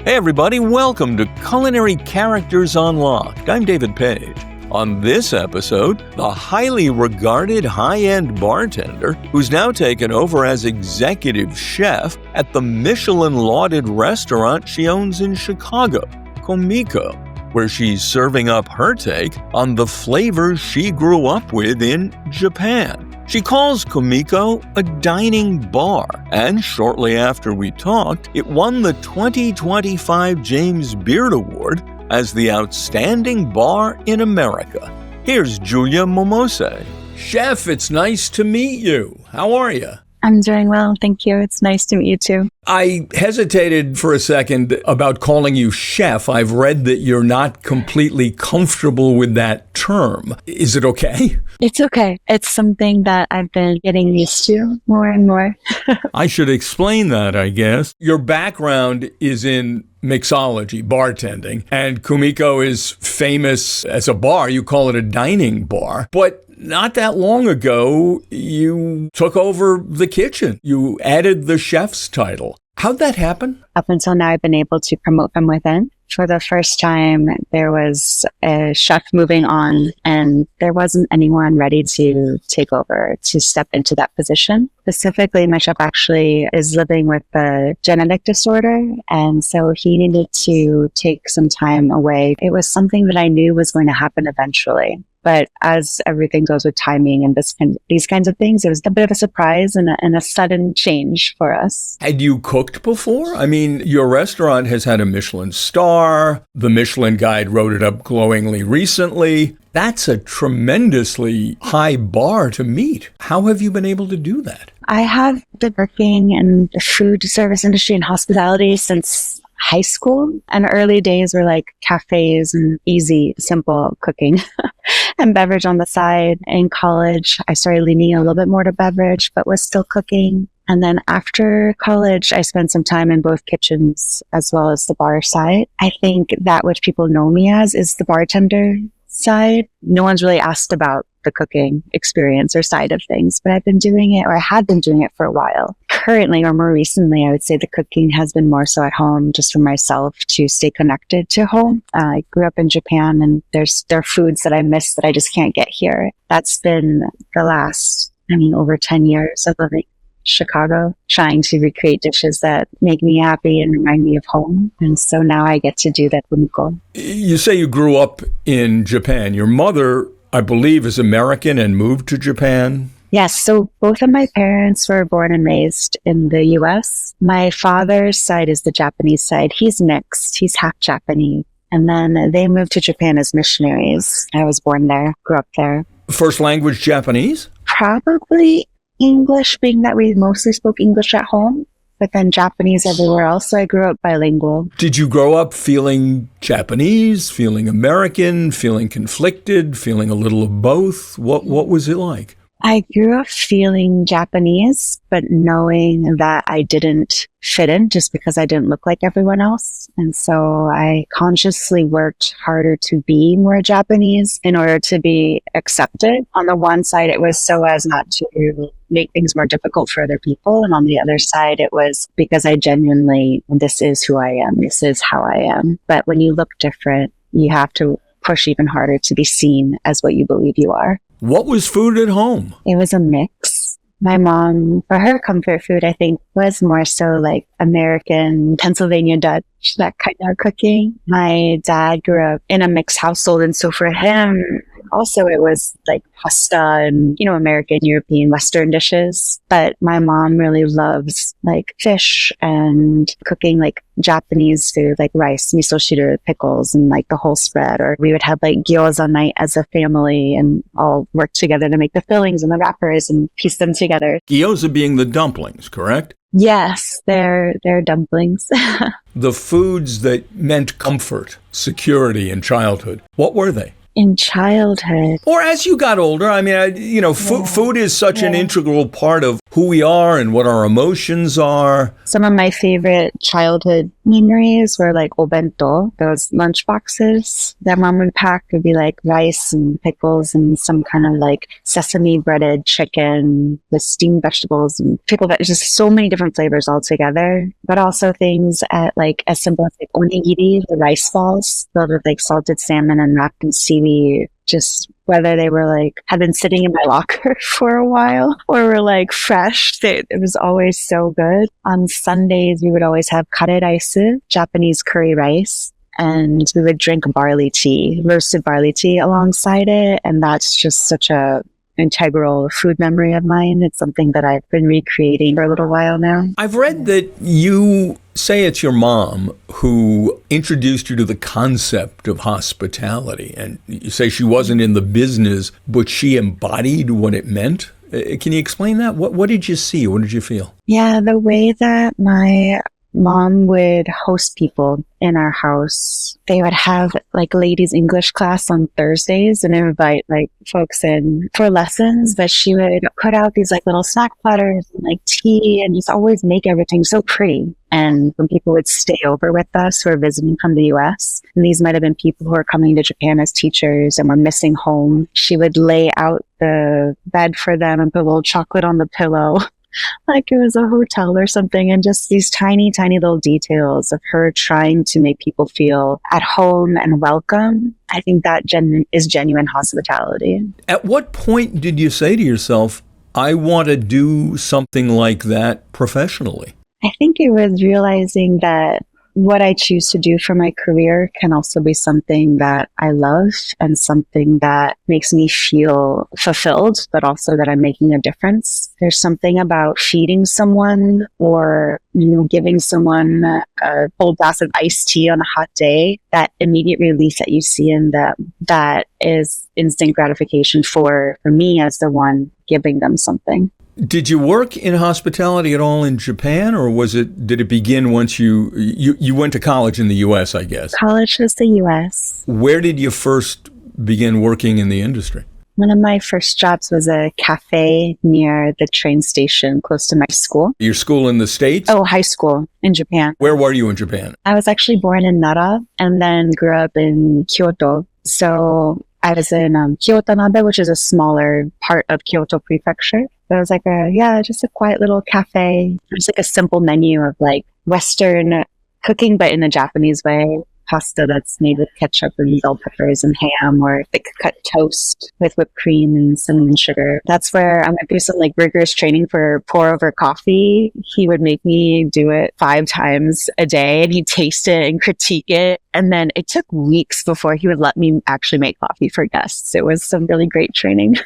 Hey everybody, welcome to Culinary Characters Unlocked. I'm David Page. On this episode, the highly regarded high-end bartender who's now taken over as executive chef at the Michelin-lauded restaurant she owns in Chicago, Kumiko, where she's serving up her take on the flavors she grew up with in Japan. She calls Kumiko a dining bar, and shortly after we talked, it won the 2025 James Beard Award as the Outstanding Bar in America. Here's Julia Momosé. Chef, it's nice to meet you. How are you? I'm doing well, thank you. It's nice to meet you too. I hesitated for a second about calling you chef. I've read that you're not completely comfortable with that term. Is it okay? It's okay. It's something that I've been getting used to more and more. I should explain that, I guess. Your background is in mixology, bartending, and Kumiko is famous as a bar. You call it a dining bar. But not that long ago, you took over the kitchen. You added the chef's title. How'd that happen? Up until now, I've been able to promote from within. For the first time, there was a chef moving on, and there wasn't anyone ready to take over, to step into that position. Specifically, my chef actually is living with a genetic disorder, and so he needed to take some time away. It was something that I knew was going to happen eventually. But as everything goes with timing and these kinds of things, it was a bit of a surprise and a sudden change for us. Had you cooked before? I mean, your restaurant has had a Michelin star. The Michelin Guide wrote it up glowingly recently. That's a tremendously high bar to meet. How have you been able to do that? I have been working in the food service industry and hospitality since high school, and early days were like cafes and easy, simple cooking and beverage on the side. In college, I started leaning a little bit more to beverage, but was still cooking. And then after college, I spent some time in both kitchens as well as the bar side. I think that which people know me as is the bartender side. No one's really asked about the cooking experience or side of things, but I've been doing it, or I had been doing it for a while. Currently, or more recently, I would say the cooking has been more so at home, just for myself to stay connected to home. I grew up in Japan, and there are foods that I miss that I just can't get here. That's been the last, over 10 years of living in Chicago, trying to recreate dishes that make me happy and remind me of home. And so now I get to do that with Kumiko. You say you grew up in Japan. Your mother, I believe, is American and moved to Japan. Yes, so both of my parents were born and raised in the U.S. My father's side is the Japanese side. He's mixed. He's half Japanese. And then they moved to Japan as missionaries. I was born there, grew up there. First language Japanese? Probably English, being that we mostly spoke English at home, but then Japanese everywhere else. So I grew up bilingual. Did you grow up feeling Japanese, feeling American, feeling conflicted, feeling a little of both? What was it like? I grew up feeling Japanese, but knowing that I didn't fit in just because I didn't look like everyone else. And so I consciously worked harder to be more Japanese in order to be accepted. On the one side, it was so as not to make things more difficult for other people. And on the other side, it was because I genuinely, this is who I am. This is how I am. But when you look different, you have to push even harder to be seen as what you believe you are. What was food at home? It was a mix. My mom, for her comfort food, I think was more so like American, Pennsylvania Dutch, that kind of cooking. My dad grew up in a mixed household. And so for him, also it was like pasta and, American, European, Western dishes. But my mom really loves like fish and cooking like Japanese food, like rice, miso shiru, pickles, and like the whole spread. Or we would have like gyoza night as a family and all work together to make the fillings and the wrappers and piece them together. Gyoza being the dumplings, correct? Yes, they're dumplings. The foods that meant comfort, security in childhood, what were they? In childhood. Or as you got older, food is such an integral part of who we are and what our emotions are. Some of my favorite childhood memories were like obento, those lunch boxes that mom would pack. Would be like rice and pickles and some kind of like sesame breaded chicken with steamed vegetables and pickled vegetables, just so many different flavors all together. But also things at like as simple as like onigiri, the rice balls filled with like salted salmon and wrapped in seaweed. Just whether they were like had been sitting in my locker for a while or were like fresh, it was always so good. On Sundays, we would always have kare rice, Japanese curry rice, and we would drink barley tea, roasted barley tea alongside it. And that's just such a integral food memory of mine. It's something that I've been recreating for a little while now. I've read that you say it's your mom who introduced you to the concept of hospitality, and you say she wasn't in the business, but she embodied what it meant. Can you explain that? What did you see? What did you feel? Yeah, the way that my mom would host people in our house. They would have like ladies English class on Thursdays and invite like folks in for lessons, but she would put out these like little snack platters and like tea and just always make everything so pretty. And when people would stay over with us who are visiting from the US, and these might have been people who are coming to Japan as teachers and were missing home, she would lay out the bed for them and put a little chocolate on the pillow like it was a hotel or something, and just these tiny, tiny little details of her trying to make people feel at home and welcome. I think that is genuine hospitality. At what point did you say to yourself, I want to do something like that professionally? I think it was realizing that what I choose to do for my career can also be something that I love and something that makes me feel fulfilled, but also that I'm making a difference. There's something about feeding someone or, giving someone a cold glass of iced tea on a hot day, that immediate relief that you see in them, that is instant gratification for me as the one giving them something. Did you work in hospitality at all in Japan, or did it begin once you went to college in the U.S., I guess? College was the U.S. Where did you first begin working in the industry? One of my first jobs was a cafe near the train station close to my school. Your school in the States? Oh, high school in Japan. Where were you in Japan? I was actually born in Nara and then grew up in Kyoto. So I was in Kyoto, which is a smaller part of Kyoto Prefecture. So it was like just a quiet little cafe. Just like a simple menu of like Western cooking, but in a Japanese way. Pasta that's made with ketchup and bell peppers and ham, or thick cut toast with whipped cream and cinnamon sugar. That's where I went through some like rigorous training for pour over coffee. He would make me do it 5 times a day, and he'd taste it and critique it. And then it took weeks before he would let me actually make coffee for guests. It was some really great training.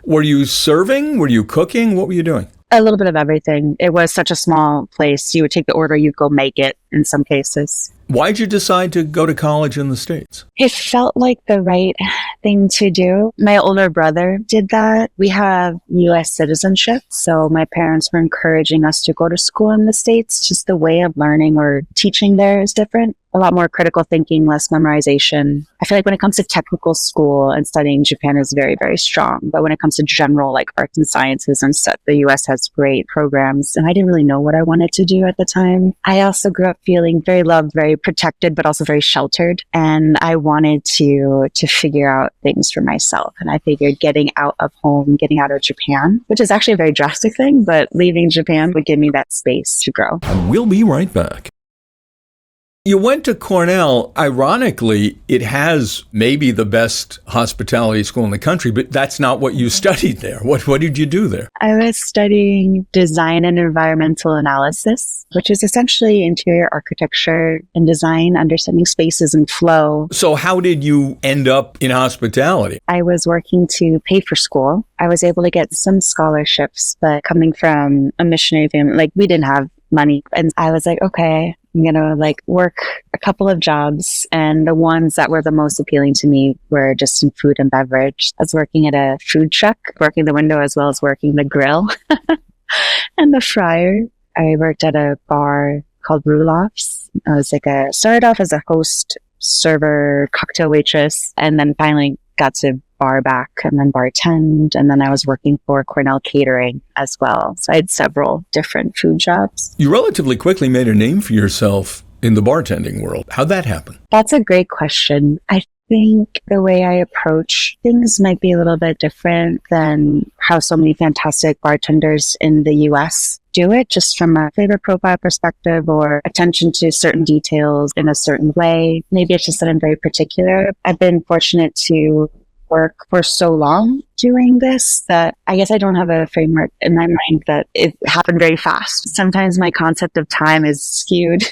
Were you serving? Were you cooking? What were you doing? A little bit of everything. It was such a small place. You would take the order, you'd go make it in some cases. Why'd you decide to go to college in the States? It felt like the right thing to do. My older brother did that. We have U.S. citizenship, so my parents were encouraging us to go to school in the States. Just the way of learning or teaching there is different. A lot more critical thinking, less memorization. I feel like when it comes to technical school and studying, Japan is very, very strong. But when it comes to general like arts and sciences and stuff, the U.S. has great programs. And I didn't really know what I wanted to do at the time. I also grew up feeling very loved, very protected, but also very sheltered. And I wanted to figure out things for myself. And I figured getting out of home, getting out of Japan, which is actually a very drastic thing, but leaving Japan would give me that space to grow. And we'll be right back. You went to Cornell. Ironically, it has maybe the best hospitality school in the country, but that's not what you studied there. What did you do there? I was studying design and environmental analysis, which is essentially interior architecture and design, understanding spaces and flow. So how did you end up in hospitality? I was working to pay for school. I was able to get some scholarships, but coming from a missionary family, like we didn't have money. And I was like, okay, I'm going to like work a couple of jobs. And the ones that were the most appealing to me were just in food and beverage. I was working at a food truck, working the window as well as working the grill and the fryer. I worked at a bar called Rulof's. I was started off as a host, server, cocktail waitress, and then finally got to bar back and then bartend. And then I was working for Cornell Catering as well. So I had several different food jobs. You relatively quickly made a name for yourself in the bartending world. How'd that happen? That's a great question. I think the way I approach things might be a little bit different than how so many fantastic bartenders in the US do it, just from a flavor profile perspective or attention to certain details in a certain way. Maybe it's just that I'm very particular. I've been fortunate to work for so long doing this that I guess I don't have a framework in my mind that it happened very fast. Sometimes my concept of time is skewed.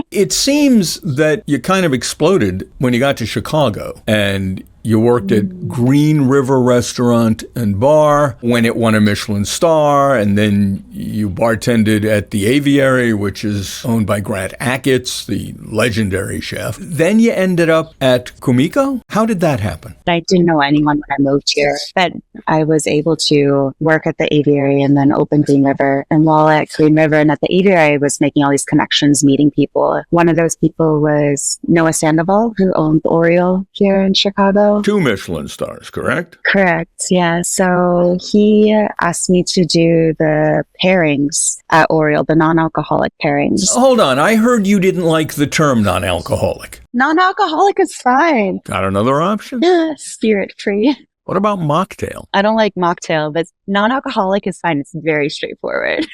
It seems that you kind of exploded when you got to Chicago and you worked at Green River Restaurant and Bar when it won a Michelin star, and then you bartended at the Aviary, which is owned by Grant Achatz, the legendary chef. Then you ended up at Kumiko. How did that happen? I didn't know anyone when I moved here, but I was able to work at the Aviary and then open Green River. And while at Green River and at the Aviary, I was making all these connections, meeting people. One of those people was Noah Sandoval, who owned Oriole here in Chicago. 2 Michelin stars, correct? Correct, yeah. So he asked me to do the pairings at Oriole, the non-alcoholic pairings. Hold on, I heard you didn't like the term non-alcoholic. Non-alcoholic is fine. Got another option? Spirit-free. What about mocktail? I don't like mocktail, but non-alcoholic is fine. It's very straightforward.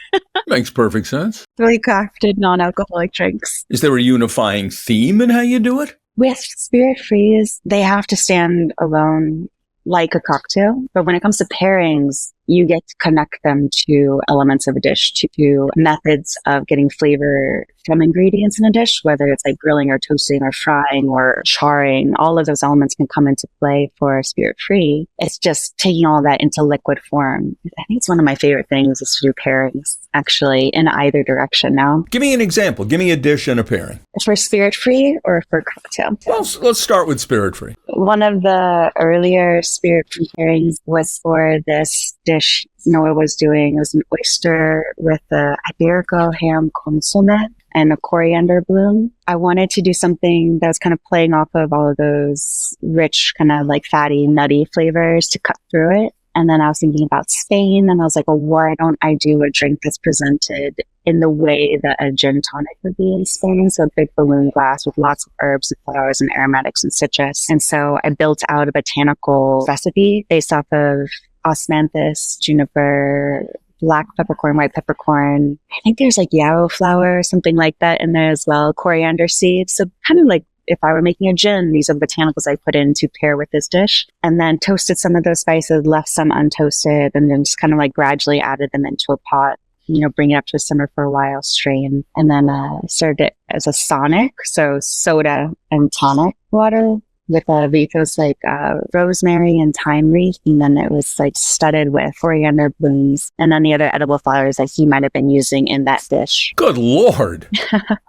Makes perfect sense. Really crafted non-alcoholic drinks. Is there a unifying theme in how you do it? With spirit freeze, they have to stand alone like a cocktail. But when it comes to pairings, you get to connect them to elements of a dish, to methods of getting flavor from ingredients in a dish, whether it's like grilling or toasting or frying or charring. All of those elements can come into play for spirit free. It's just taking all that into liquid form. I think it's one of my favorite things is to do pairings, actually, in either direction now. Give me an example. Give me a dish and a pairing. For spirit free or for cocktail? Well, let's start with spirit free. One of the earlier spirit free pairings was for this dish Noah was doing. It was an oyster with a Iberico ham consomme and a coriander bloom. I wanted to do something that was kind of playing off of all of those rich, kind of like fatty, nutty flavors to cut through it. And then I was thinking about Spain, and I was like, well, why don't I do a drink that's presented in the way that a gin tonic would be in Spain? So a big balloon glass with lots of herbs and flowers and aromatics and citrus. And so I built out a botanical recipe based off of osmanthus, juniper, black peppercorn, white peppercorn. I think there's like yarrow flower or something like that in there as well. Coriander seeds. So kind of like if I were making a gin, these are the botanicals I put in to pair with this dish. And then toasted some of those spices, left some untoasted, and then just kind of like gradually added them into a pot. Bring it up to a simmer for a while, strain, and then served it as a sonic. So soda and tonic water with a wreath. It was like rosemary and thyme wreath, and then it was like studded with coriander blooms and any other edible flowers that he might have been using in that dish. Good Lord.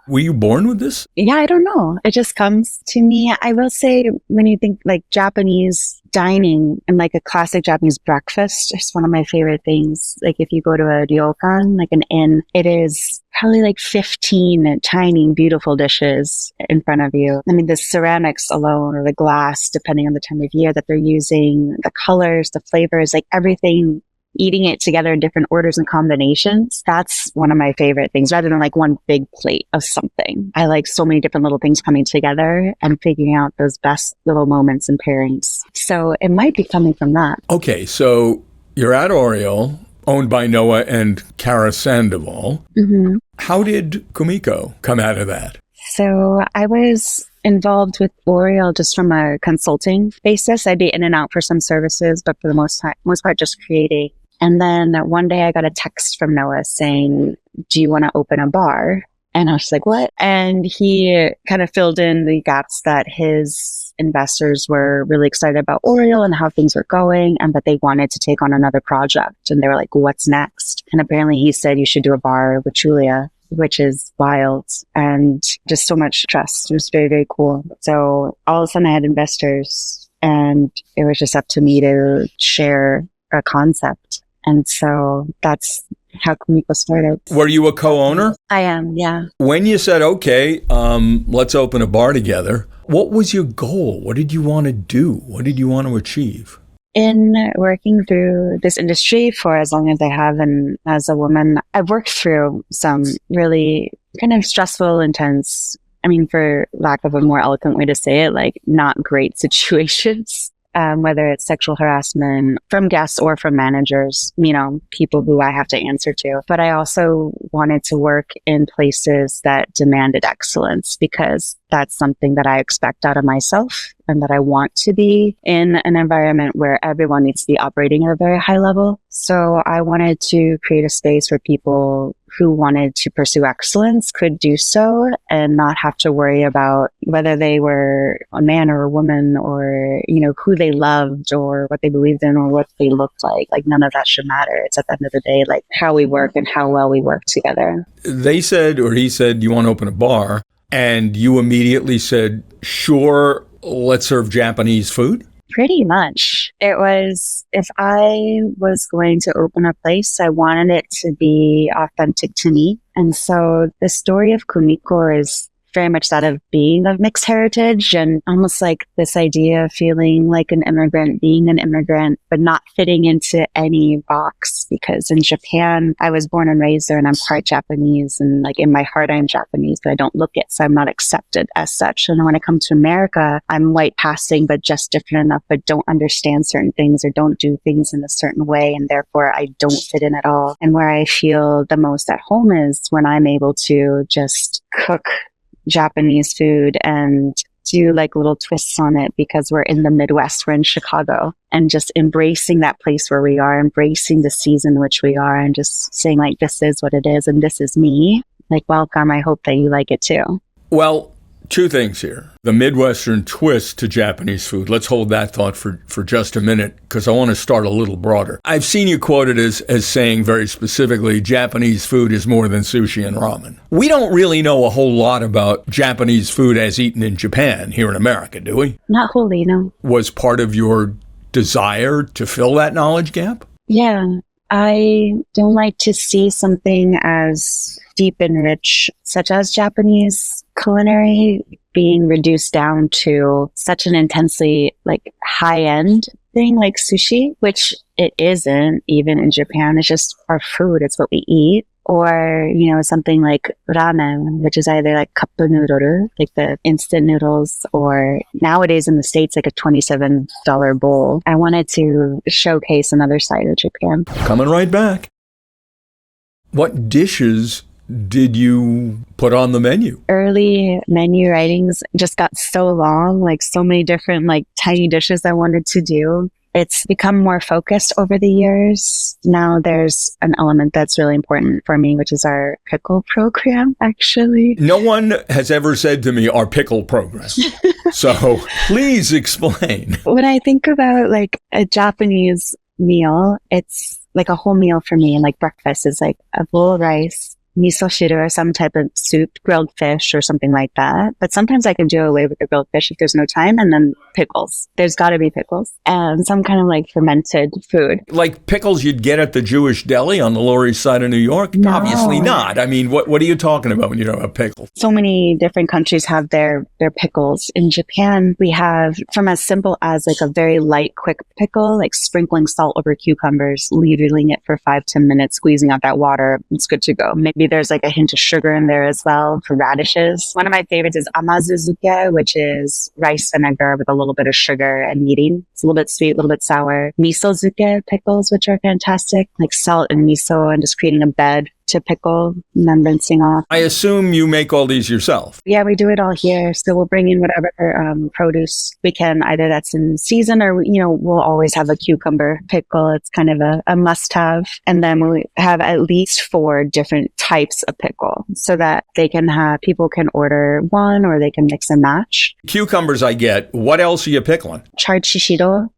Were you born with this? Yeah, I don't know. It just comes to me. I will say, when you think like Japanese dining and like a classic Japanese breakfast, it's one of my favorite things. Like if you go to a ryokan, like an inn, it is probably like 15 tiny, beautiful dishes in front of you. I mean, the ceramics alone or the glass, depending on the time of year that they're using, the colors, the flavors, like everything, eating it together in different orders and combinations. That's one of my favorite things, rather than like one big plate of something. I like so many different little things coming together and figuring out those best little moments and pairings. So it might be coming from that. Okay, so you're at Oriole, owned by Noah and Kara Sandoval. Mm-hmm. How did Kumiko come out of that? So I was involved with Oriole just from a consulting basis. I'd be in and out for some services, but for the most part, just creating. And then one day I got a text from Noah saying, do you want to open a bar? And I was like, what? And he kind of filled in the gaps that his investors were really excited about Oriole and how things were going, and that they wanted to take on another project. And they were like, what's next? And apparently he said, you should do a bar with Julia, which is wild, and just so much trust. It was very, very cool. So all of a sudden I had investors, and it was just up to me to share a concept. And so that's how Kumiko started. Were you a co-owner? I am, yeah. When you said, okay, let's open a bar together, what was your goal? What did you want to do? What did you want to achieve? In working through this industry for as long as I have, and as a woman, I've worked through some really kind of stressful, intense, for lack of a more eloquent way to say it, like not great situations. Whether it's sexual harassment from guests or from managers, people who I have to answer to. But I also wanted to work in places that demanded excellence, because that's something that I expect out of myself, and that I want to be in an environment where everyone needs to be operating at a very high level. So I wanted to create a space where people who wanted to pursue excellence could do so and not have to worry about whether they were a man or a woman, or, who they loved or what they believed in or what they looked like. Like, none of that should matter. It's at the end of the day, like, how we work and how well we work together. They said, or he said, you want to open a bar, and you immediately said, sure, let's serve Japanese food? Pretty much. It was, if I was going to open a place, I wanted it to be authentic to me. And so the story of Kumiko is very much that of being of mixed heritage, and almost like this idea of feeling like an immigrant, being an immigrant, but not fitting into any box. Because in Japan, I was born and raised there, and I'm part Japanese, and like in my heart, I'm Japanese, but I don't look it, so I'm not accepted as such. And when I come to America, I'm white passing, but just different enough, but don't understand certain things or don't do things in a certain way, and therefore I don't fit in at all. And where I feel the most at home is when I'm able to just cook Japanese food and do like little twists on it, because we're in the Midwest, we're in Chicago, and just embracing that place where we are, embracing the season in which we are, and just saying like, this is what it is and this is me. Like, welcome. I hope that you like it too. Well, two things here. The Midwestern twist to Japanese food. Let's hold that thought for just a minute, because I want to start a little broader. I've seen you quoted as saying very specifically, Japanese food is more than sushi and ramen. We don't really know a whole lot about Japanese food as eaten in Japan here in America, do we? Not wholly, no. Was part of your desire to fill that knowledge gap? Yeah. I don't like to see something as deep and rich, such as Japanese culinary, being reduced down to such an intensely like high-end thing like sushi, which it isn't even in Japan. It's just our food. It's what we eat. Or, something like ramen, which is either like cup noodle, like the instant noodles, or nowadays in the States, like a $27 bowl. I wanted to showcase another side of Japan. Coming right back. What dishes did you put on the menu? Early menu writings just got so long, like so many different like tiny dishes I wanted to do. It's become more focused over the years. Now there's an element that's really important for me, which is our pickle program, actually. No one has ever said to me, our pickle program. So please explain. When I think about like a Japanese meal, it's like a whole meal for me. And like breakfast is like a bowl of rice, miso shiru or some type of soup, grilled fish or something like that. But sometimes I can do away with the grilled fish if there's no time, and then pickles. There's got to be pickles and some kind of like fermented food. Like pickles you'd get at the Jewish deli on the Lower East Side of New York? No. Obviously not. I mean, what are you talking about when you talk about pickles? So many different countries have their pickles. In Japan, we have from as simple as like a very light, quick pickle, like sprinkling salt over cucumbers, leaving it for 5-10 minutes, squeezing out that water. It's good to go. Maybe there's like a hint of sugar in there as well for radishes. One of my favorites is amazuzuke, which is rice vinegar with a little bit of sugar and kneading. It's a little bit sweet, a little bit sour. Misozuke pickles, which are fantastic, like salt and miso and just creating a bed to pickle and then rinsing off. I assume you make all these yourself. Yeah, we do it all here. So we'll bring in whatever produce we can, either that's in season or, we'll always have a cucumber pickle. It's kind of a must-have. And then we have at least 4 different types of pickle so that people can order one or they can mix and match. Cucumbers I get. What else are you pickling? Charred shishito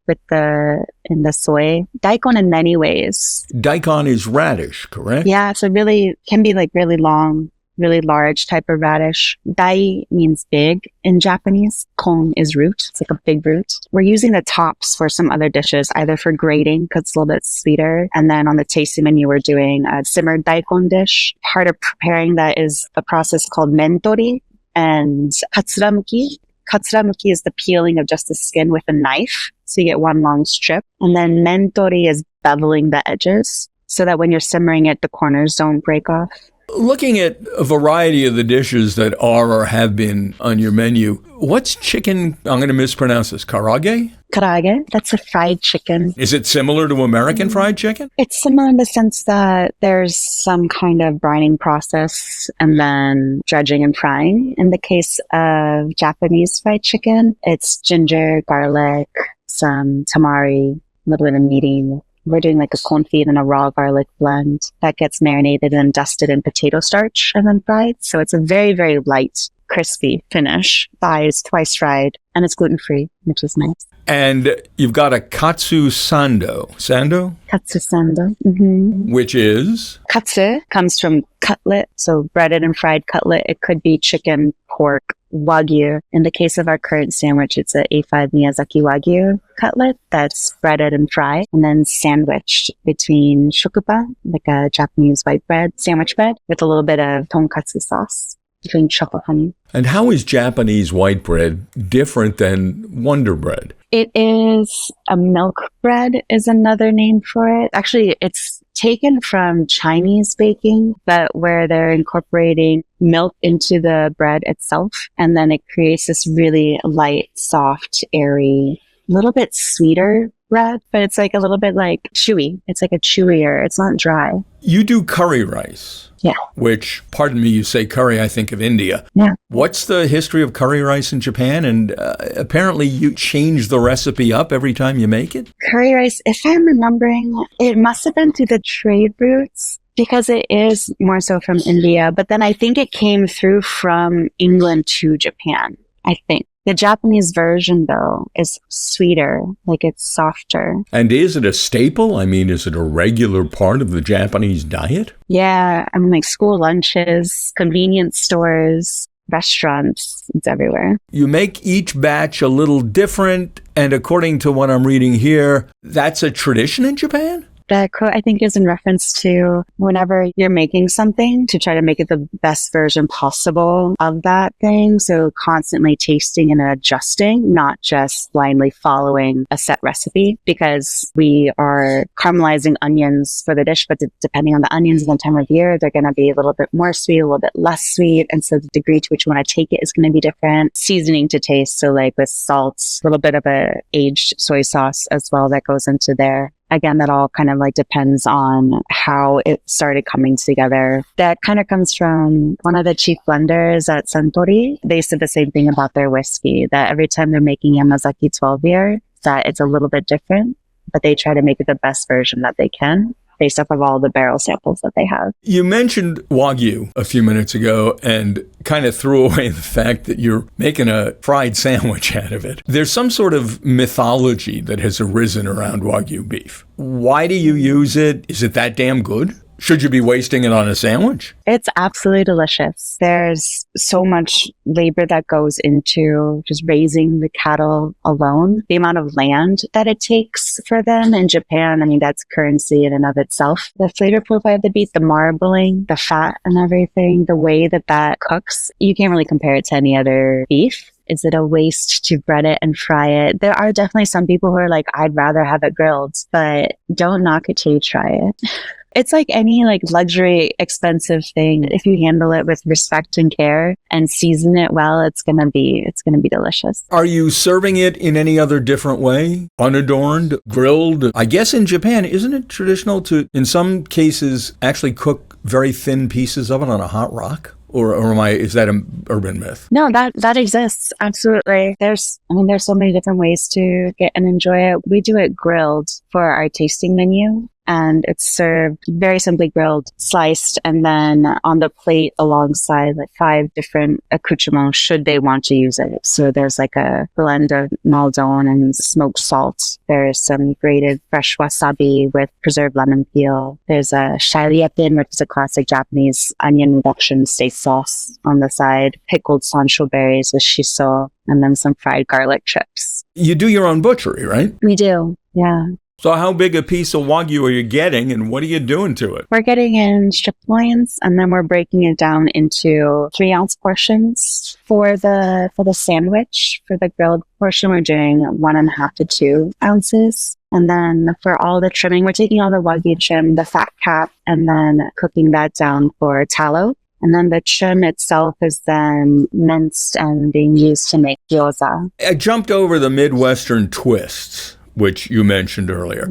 in the soy. Daikon in many ways. Daikon is radish, correct? Yeah, so really can be like really long, really large type of radish. Dai means big in Japanese. Kon is root. It's like a big root. We're using the tops for some other dishes, either for grating because it's a little bit sweeter. And then on the tasting menu, we're doing a simmered daikon dish. Part of preparing that is a process called mentori and katsuramuki. Katsuramuki is the peeling of just the skin with a knife. So you get one long strip. And then mentori is beveling the edges so that when you're simmering it, the corners don't break off. Looking at a variety of the dishes that are or have been on your menu, what's chicken, I'm going to mispronounce this, karage? Karage, that's a fried chicken. Is it similar to American fried chicken? It's similar in the sense that there's some kind of brining process and then dredging and frying. In the case of Japanese fried chicken, it's ginger, garlic, some tamari, a little bit of meaty. We're doing like a confit and a raw garlic blend that gets marinated and dusted in potato starch and then fried. So it's a very, very light, crispy finish. Thighs twice fried, and it's gluten-free, which is nice. And you've got a katsu sando. Sando? Katsu sando. Mm-hmm. Which is? Katsu comes from cutlet, so breaded and fried cutlet. It could be chicken, pork, wagyu. In the case of our current sandwich, it's a A5 Miyazaki wagyu cutlet that's breaded and fried and then sandwiched between shokupa, like a Japanese white bread, sandwich bread, with a little bit of tonkatsu sauce between chocolate honey. And how is Japanese white bread different than Wonder Bread? It is a milk bread is another name for it. Actually, it's taken from Chinese baking, but where they're incorporating milk into the bread itself. And then it creates this really light, soft, airy, little bit sweeter bread, but it's like a little bit like chewy. It's like a chewier. It's not dry. You do curry rice. Yeah. Which, pardon me, you say curry, I think of India. Yeah. What's the history of curry rice in Japan? And apparently you change the recipe up every time you make it? Curry rice, if I'm remembering, it must have been through the trade routes because it is more so from India. But then I think it came through from England to Japan, I think. The Japanese version, though, is sweeter, like it's softer. And is it a staple? I mean, is it a regular part of the Japanese diet? Yeah, I mean, like school lunches, convenience stores, restaurants, it's everywhere. You make each batch a little different, and according to what I'm reading here, that's a tradition in Japan? That quote, I think, is in reference to whenever you're making something to try to make it the best version possible of that thing. So constantly tasting and adjusting, not just blindly following a set recipe, because we are caramelizing onions for the dish, but depending on the onions and the time of year, they're going to be a little bit more sweet, a little bit less sweet. And so the degree to which you want to take it is going to be different. Seasoning to taste. So like with salt, a little bit of a aged soy sauce as well that goes into there. Again, that all kind of like depends on how it started coming together. That kind of comes from one of the chief blenders at Suntory. They said the same thing about their whiskey, that every time they're making Yamazaki 12-year, that it's a little bit different, but they try to make it the best version that they can based off of all the barrel samples that they have. You mentioned Wagyu a few minutes ago and kind of threw away the fact that you're making a fried sandwich out of it. There's some sort of mythology that has arisen around Wagyu beef. Why do you use it? Is it that damn good? Should you be wasting it on a sandwich? It's absolutely delicious. There's so much labor that goes into just raising the cattle alone. The amount of land that it takes for them in Japan, I mean, that's currency in and of itself. The flavor profile of the beef, the marbling, the fat and everything, the way that that cooks, you can't really compare it to any other beef. Is it a waste to bread it and fry it? There are definitely some people who are like, I'd rather have it grilled, but don't knock it till you try it. It's like any like luxury, expensive thing. If you handle it with respect and care and season it well, it's gonna be delicious. Are you serving it in any other different way? Unadorned, grilled? I guess in Japan, isn't it traditional to, in some cases, actually cook very thin pieces of it on a hot rock? Or is that an urban myth? No, that exists. Absolutely. There's so many different ways to get and enjoy it. We do it grilled for our tasting menu. And it's served very simply grilled, sliced, and then on the plate alongside like 5 different accoutrements should they want to use it. So there's like a blend of maldon and smoked salt. There's some grated fresh wasabi with preserved lemon peel. There's a shariepin, which is a classic Japanese onion reduction steak sauce on the side, pickled sansho berries with shiso, and then some fried garlic chips. You do your own butchery, right? We do, yeah. So how big a piece of Wagyu are you getting, and what are you doing to it? We're getting in strip loins, and then we're breaking it down into 3-ounce portions. For the sandwich, for the grilled portion, we're doing 1.5 to 2 ounces. And then for all the trimming, we're taking all the Wagyu trim, the fat cap, and then cooking that down for tallow. And then the trim itself is then minced and being used to make gyoza. I jumped over the Midwestern twists, which you mentioned earlier.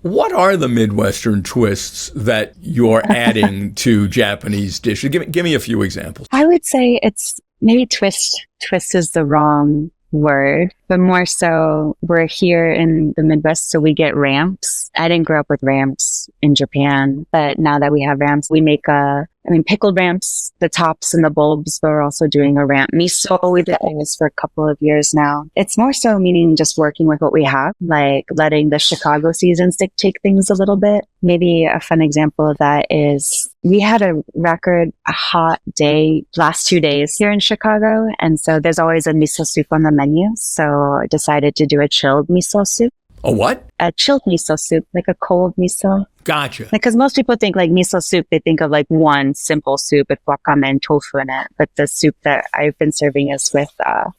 What are the Midwestern twists that you're adding to Japanese dishes? Give me a few examples. I would say it's maybe twist. Twist is the wrong word, but more so we're here in the Midwest, so we get ramps. I didn't grow up with ramps in Japan, but now that we have ramps, we make pickled ramps, the tops and the bulbs, but we're also doing a ramp miso. We've been doing this for a couple of years now. It's more so meaning just working with what we have, like letting the Chicago seasons dictate things a little bit. Maybe a fun example of that is we had a hot day last 2 days here in Chicago. And so there's always a miso soup on the menu. So I decided to do a chilled miso soup. A what? A chilled miso soup, like a cold miso. Gotcha. Because most people think like miso soup, they think of like one simple soup with wakame and tofu in it. But the soup that I've been serving is with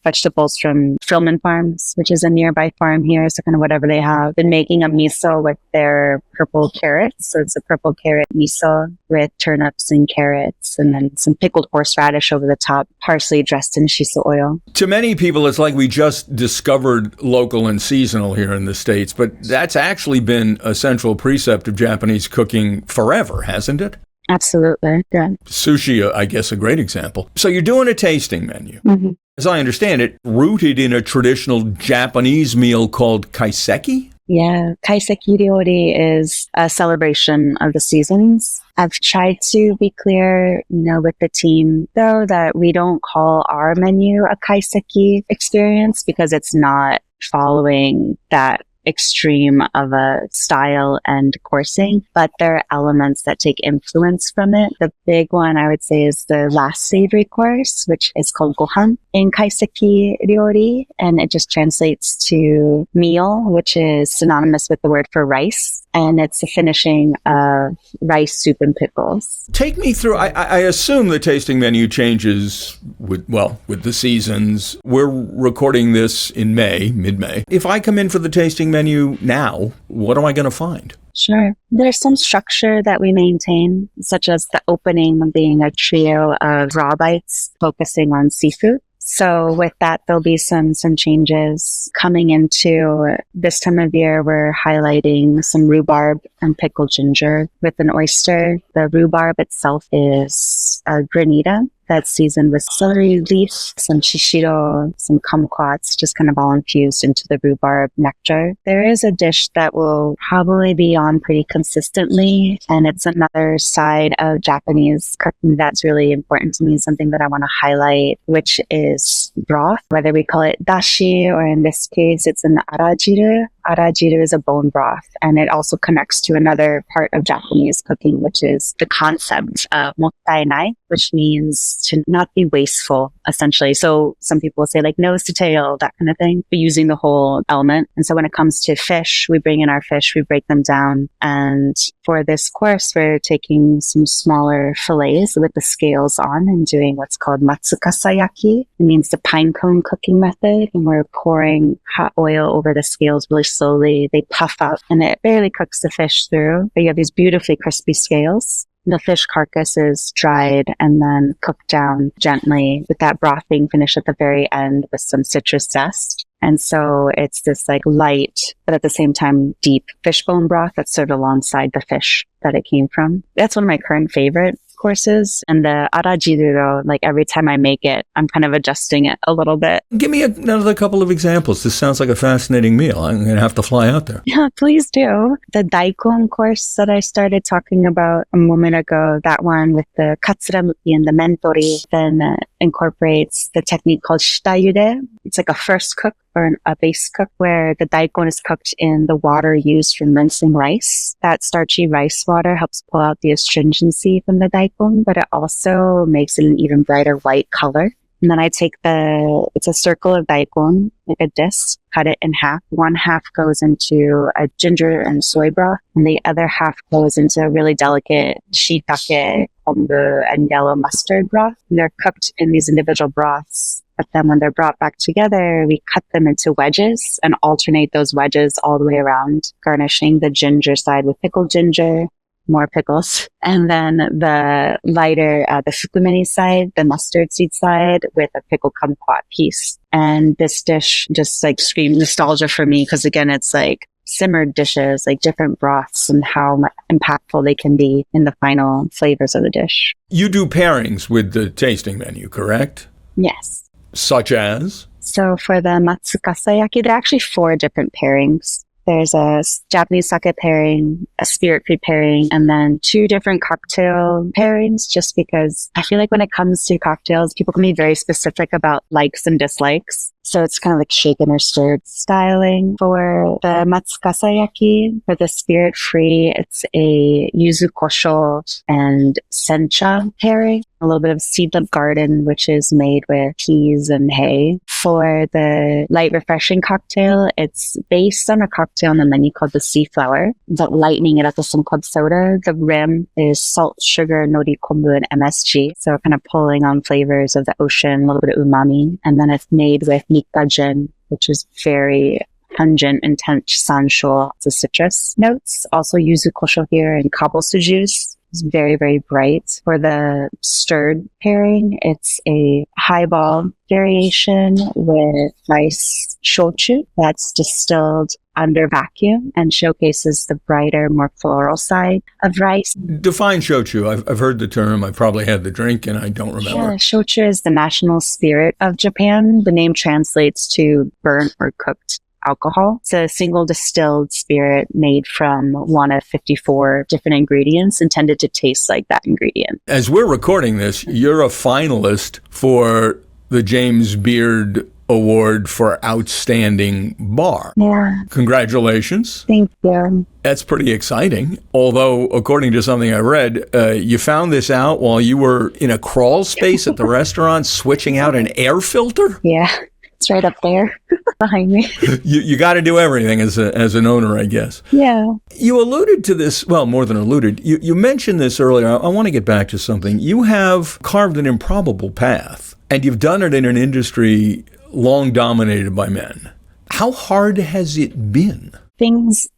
vegetables from Filman Farms, which is a nearby farm here. So kind of whatever they have. Been making a miso with their purple carrots. So it's a purple carrot miso with turnips and carrots and then some pickled horseradish over the top, parsley dressed in shiso oil. To many people, it's like we just discovered local and seasonal here in the States, but that's actually been a central precept of Japanese cooking forever, hasn't it? Absolutely. Yeah. Sushi, I guess, a great example. So you're doing a tasting menu. Mm-hmm. As I understand it, rooted in a traditional Japanese meal called kaiseki? Yeah, kaiseki ryori is a celebration of the seasons. I've tried to be clear, with the team, though, that we don't call our menu a kaiseki experience because it's not following that extreme of a style and coursing, but there are elements that take influence from it. The big one I would say is the last savory course, which is called gohan in kaiseki ryori, and it just translates to meal, which is synonymous with the word for rice. And it's the finishing of rice, soup, and pickles. Take me through, I assume the tasting menu changes with the seasons. We're recording this in May, mid-May. If I come in for the tasting menu now, what am I going to find? Sure. There's some structure that we maintain, such as the opening being a trio of raw bites focusing on seafood. So with that, there'll be some changes coming into this time of year. We're highlighting some rhubarb and pickled ginger with an oyster. The rhubarb itself is a granita that's seasoned with celery leaf, some shishiro, some kumquats, just kind of all infused into the rhubarb nectar. There is a dish that will probably be on pretty consistently, and it's another side of Japanese cooking that's really important to me, something that I want to highlight, which is broth, whether we call it dashi or in this case it's an arajiru. Arajiru is a bone broth, and it also connects to another part of Japanese cooking, which is the concept of mottainai, which means to not be wasteful, essentially. So some people say like nose to tail, that kind of thing, but using the whole element. And so when it comes to fish, we bring in our fish, we break them down. And for this course, we're taking some smaller fillets with the scales on and doing what's called matsukasayaki. It means the pine cone cooking method. And we're pouring hot oil over the scales really slowly. They puff up and it barely cooks the fish through, but you have these beautifully crispy scales. The fish carcass is dried and then cooked down gently with that broth being finished at the very end with some citrus zest. And so it's this like light, but at the same time deep fishbone broth that's served alongside the fish that it came from. That's one of my current favorite courses. And the arajiru, though, like every time I make it, I'm kind of adjusting it a little bit. Give me another couple of examples. This sounds like a fascinating meal. I'm going to have to fly out there. Yeah, please do. The daikon course that I started talking about a moment ago, that one with the katsuramuki and the mentori, then incorporates the technique called shitayude. It's like a first cook or a base cook where the daikon is cooked in the water used for mincing rice. That starchy rice water helps pull out the astringency from the daikon, but it also makes it an even brighter white color. And then I take it's a circle of daikon, like a disc, cut it in half. One half goes into a ginger and soy broth, and the other half goes into a really delicate shiitake, kombu, and yellow mustard broth. And they're cooked in these individual broths. But then when they're brought back together, we cut them into wedges and alternate those wedges all the way around, garnishing the ginger side with pickled ginger, more pickles. And then the lighter, the fukumeni side, the mustard seed side with a pickled kumquat piece. And this dish just like screams nostalgia for me because again, it's like simmered dishes, like different broths and how impactful they can be in the final flavors of the dish. You do pairings with the tasting menu, correct? Yes. Such as? So for the matsukasayaki, there are actually 4 different pairings. There's a Japanese sake pairing, a spirit-free pairing, and then 2 different cocktail pairings, just because I feel like when it comes to cocktails, people can be very specific about likes and dislikes. So it's kind of like shaken or stirred styling. For the matsukasayaki, for the spirit-free, it's a yuzu kosho and sencha pairing. A little bit of seedlip garden, which is made with peas and hay. For the light refreshing cocktail, it's based on a cocktail on the menu called the Sea Flower, but lightening it up with some club soda. The rim is salt, sugar, nori, kombu, and MSG. So kind of pulling on flavors of the ocean, a little bit of umami. And then it's made with Nikka-jin, which is very pungent, intense sansho, the citrus notes. Also yuzu kosho here and kabosu juice. It's very, very bright. For the stirred pairing, it's a highball variation with rice shochu that's distilled under vacuum and showcases the brighter, more floral side of rice. Define shochu. I've heard the term. I probably had the drink and I don't remember. Yeah, shochu is the national spirit of Japan. The name translates to burnt or cooked alcohol. It's a single distilled spirit made from one of 54 different ingredients intended to taste like that ingredient. As we're recording this, you're a finalist for the James Beard Award for Outstanding Bar. Yeah. Congratulations. Thank you. That's pretty exciting. Although, according to something I read, you found this out while you were in a crawl space at the restaurant switching out an air filter? Yeah. It's right up there behind me. You got to do everything as an owner, I guess. Yeah. You alluded to this, well, more than alluded. You mentioned this earlier. I want to get back to something. You have carved an improbable path, and you've done it in an industry long dominated by men. How hard has it been? Things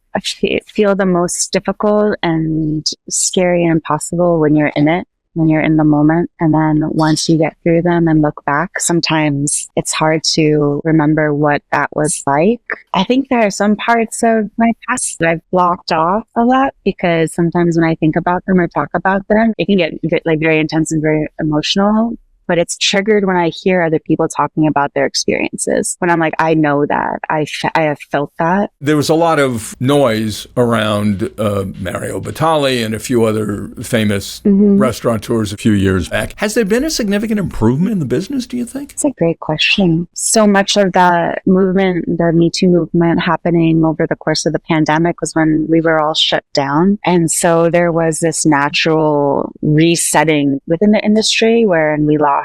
feel the most difficult and scary and impossible when you're in it. When you're in the moment. And then once you get through them and look back, sometimes it's hard to remember what that was like. I think there are some parts of my past that I've blocked off a lot because sometimes when I think about them or talk about them, it can get like very intense and very emotional. But it's triggered when I hear other people talking about their experiences. When I'm like, I know that. I have felt that. There was a lot of noise around Mario Batali and a few other famous restaurateurs a few years back. Has there been a significant improvement in the business, do you think? It's a great question. So much of that movement, the Me Too movement happening over the course of the pandemic was when we were all shut down. And so there was this natural resetting within the industry wherein we lost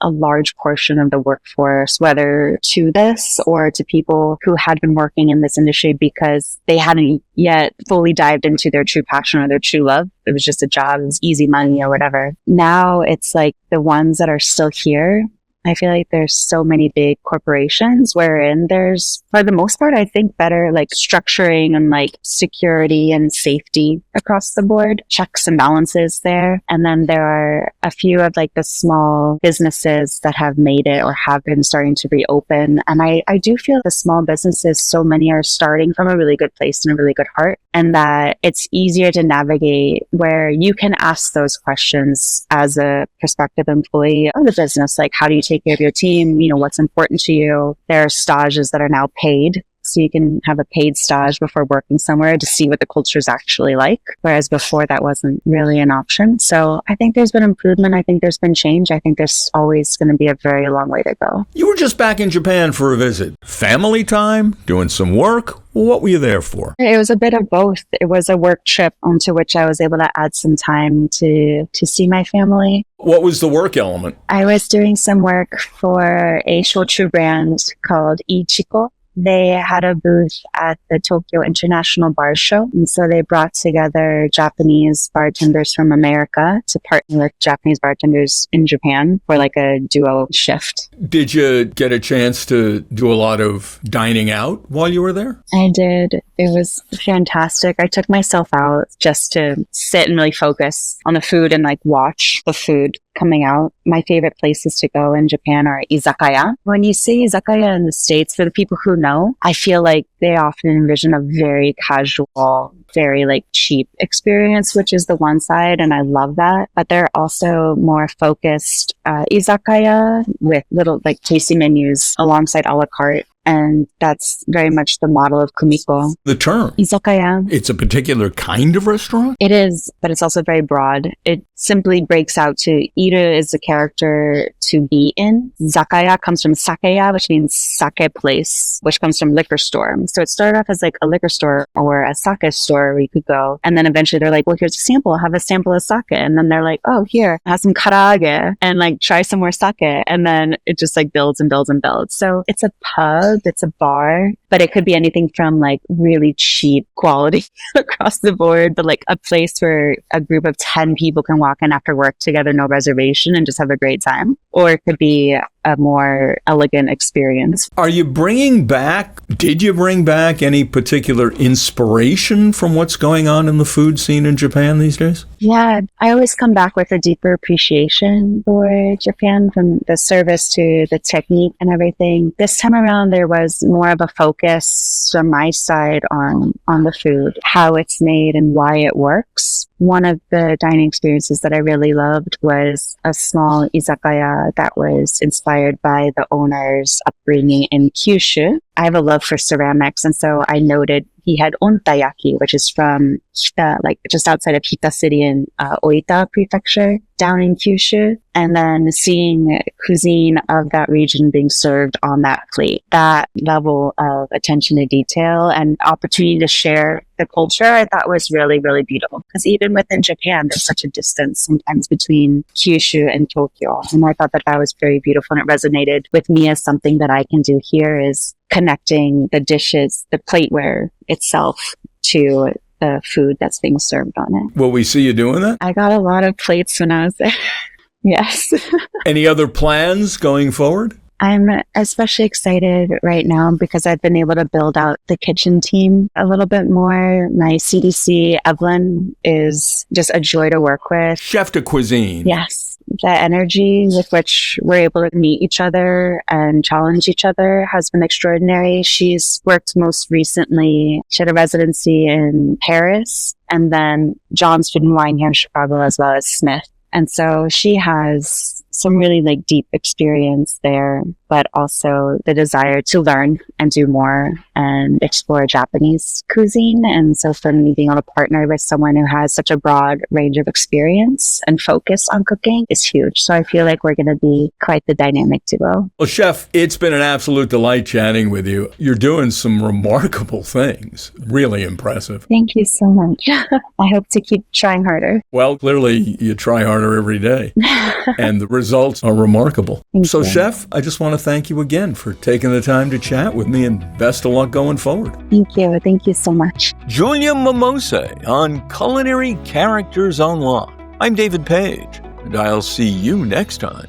a large portion of the workforce, whether to this or to people who had been working in this industry because they hadn't yet fully dived into their true passion or their true love. It was just a job, it was easy money or whatever. Now it's like the ones that are still here. I feel like there's so many big corporations wherein there's, for the most part, I think better like structuring and like security and safety across the board, checks and balances there. And then there are a few of like the small businesses that have made it or have been starting to reopen. And I do feel the small businesses, so many are starting from a really good place and a really good heart. And that it's easier to navigate where you can ask those questions as a prospective employee of the business. Like, how do you take care of your team? You know, what's important to you? There are stages that are now paid So you can have a paid stage before working somewhere to see what the culture is actually like. Whereas before that wasn't really an option. So I think there's been improvement. I think there's been change. I think there's always going to be a very long way to go. You were just back in Japan for a visit. Family time? Doing some work? What were you there for? It was a bit of both. It was a work trip onto which I was able to add some time to see my family. What was the work element? I was doing some work for a shochu brand called Ichiko. They had a booth at the Tokyo International Bar Show. And so they brought together Japanese bartenders from America to partner with Japanese bartenders in Japan for like a duo shift. Did you get a chance to do a lot of dining out while you were there? I did. It was fantastic. I took myself out just to sit and really focus on the food and like watch the food coming out. My favorite places to go in Japan are izakaya. When you say izakaya in the States, for the people who know, I feel like they often envision a very casual, very like cheap experience, which is the one side, and I love that. But they're also more focused izakaya with little like tasty menus alongside a la carte. And that's very much the model of Kumiko. The term? Izakaya. It's a particular kind of restaurant? It is, but it's also very broad. It simply breaks out to iru is the character to be in. Zakaya comes from sakeya, which means sake place, which comes from liquor store. So it started off as like a liquor store or a sake store where you could go. And then eventually they're like, well, here's a sample. Have a sample of sake. And then they're like, oh, here, have some karaage and like try some more sake. And then it just like builds and builds and builds. So it's a pub. It's a bar, but it could be anything from like really cheap quality across the board, but like a place where a group of 10 people can walk in after work together, no reservation, and just have a great time. Or it could be a more elegant experience. Did you bring back any particular inspiration from what's going on in the food scene in Japan these days? Yeah, I always come back with a deeper appreciation for Japan, from the service to the technique and everything. This time around, there was more of a focus from my side on the food, how it's made and why it works. One of the dining experiences that I really loved was a small izakaya that was inspired by the owner's upbringing in Kyushu. I have a love for ceramics, and so I noted he had ontayaki, which is from Kita, like just outside of Kita City in Oita Prefecture, down in Kyushu, and then seeing cuisine of that region being served on that plate. That level of attention to detail and opportunity to share the culture, I thought was really, really beautiful. Because even within Japan, there's such a distance sometimes between Kyushu and Tokyo. And I thought that was very beautiful, and it resonated with me as something that I can do here, is connecting the dishes, the plateware itself, to the food that's being served on it. Will we see you doing that? I got a lot of plates when I was there. Yes. Any other plans going forward? I'm especially excited right now because I've been able to build out the kitchen team a little bit more. My CDC, Evelyn, is just a joy to work with. Chef de cuisine. Yes. The energy with which we're able to meet each other and challenge each other has been extraordinary. She's worked most recently, she had a residency in Paris, and then John's Food and Wine here in Chicago, as well as Smith. And so she has some really like deep experience there, but also the desire to learn and do more and explore Japanese cuisine. And so for me, being able to partner with someone who has such a broad range of experience and focus on cooking is huge. So I feel like we're going to be quite the dynamic duo. Well, Chef, it's been an absolute delight chatting with you. You're doing some remarkable things. Really impressive. Thank you so much. I hope to keep trying harder. Well, clearly you try harder every day. And the results are remarkable. Thank you. Chef, I just want to thank you again for taking the time to chat with me, and best of luck going forward. Thank you. Thank you so much. Julia Momosé on Culinary Characters Unlocked. I'm David Page, and I'll see you next time.